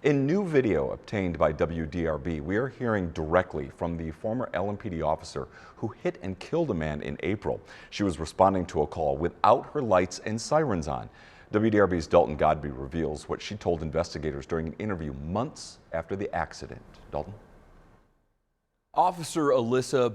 In new video obtained by WDRB, we are hearing directly from the former LMPD officer who hit and killed a man in April. She was responding to a call without her lights and sirens on. WDRB's Dalton Godby reveals what she told investigators during an interview months after the accident. Dalton? Officer Alyssa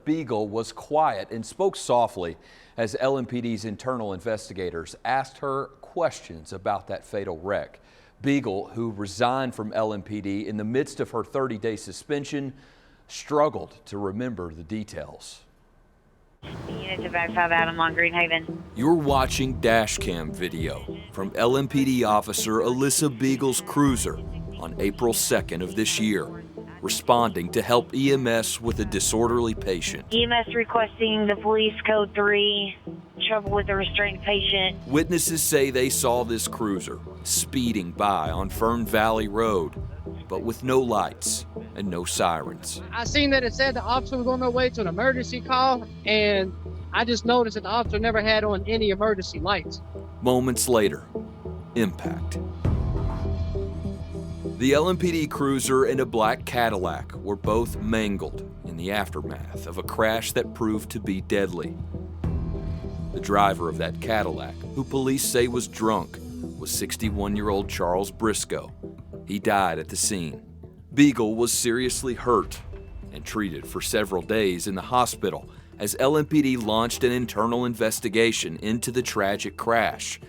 Begel was quiet and spoke softly as LMPD's internal investigators asked her questions about that fatal wreck. Begel, who resigned from LMPD in the midst of her 30-day suspension, struggled to remember the details. Unit to back 5 Adam on Greenhaven. You're watching dashcam video from LMPD officer Alyssa Begel's cruiser on April 2nd of this year, responding to help EMS with a disorderly patient. EMS requesting the police code 3, trouble with a restrained patient. Witnesses say they saw this cruiser speeding by on Fern Valley Road, but with no lights and no sirens. I seen that it said the officer was on their way to an emergency call, and I just noticed that the officer never had on any emergency lights. Moments later, impact. The LMPD cruiser and a black Cadillac were both mangled in the aftermath of a crash that proved to be deadly. The driver of that Cadillac, who police say was drunk, was 61-year-old Charles Briscoe. He died at the scene. Begel was seriously hurt and treated for several days in the hospital as LMPD launched an internal investigation into the tragic crash.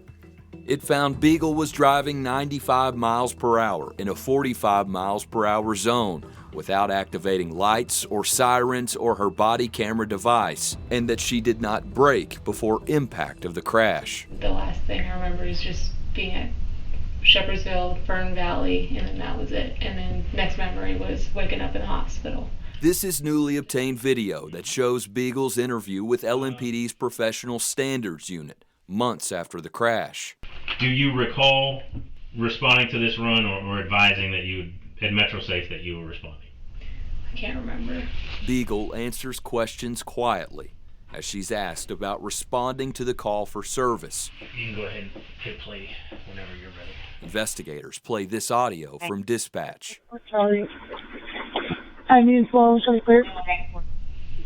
It found Begel was driving 95 miles per hour in a 45 miles per hour zone without activating lights or sirens or her body camera device, and that she did not brake before impact of the crash. The last thing I remember is just being at Shepherdsville, Fern Valley, and then that was it. And then next memory was waking up in the hospital. This is newly obtained video that shows Begel's interview with LMPD's Professional Standards Unit months after the crash. Do you recall responding to this run or advising that you at MetroSafe that you were responding? I can't remember. Begel answers questions quietly as she's asked about responding to the call for service. You can go ahead and hit play whenever you're ready. Investigators play this audio from dispatch. Sorry. I need phone so clear.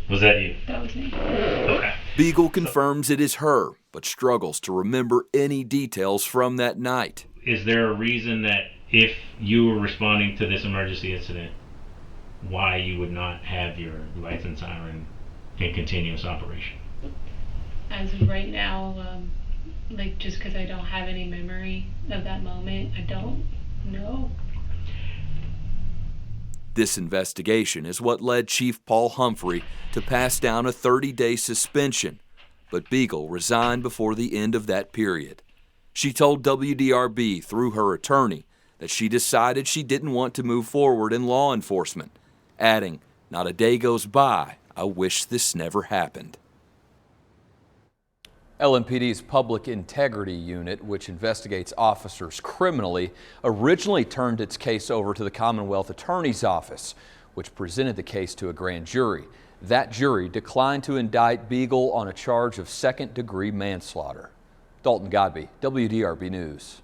Was that you? That was me. Okay. Begel confirms it is her, but struggles to remember any details from that night. Is there a reason that if you were responding to this emergency incident, why you would not have your lights and siren in continuous operation? As of right now, just because I don't have any memory of that moment, I don't know. This investigation is what led Chief Paul Humphrey to pass down a 30-day suspension, but Begel resigned before the end of that period. She told WDRB through her attorney that she decided she didn't want to move forward in law enforcement, adding, "Not a day goes by, I wish this never happened." LMPD's Public Integrity Unit, which investigates officers criminally, originally turned its case over to the Commonwealth Attorney's Office, which presented the case to a grand jury. That jury declined to indict Begel on a charge of second-degree manslaughter. Dalton Godby, WDRB News.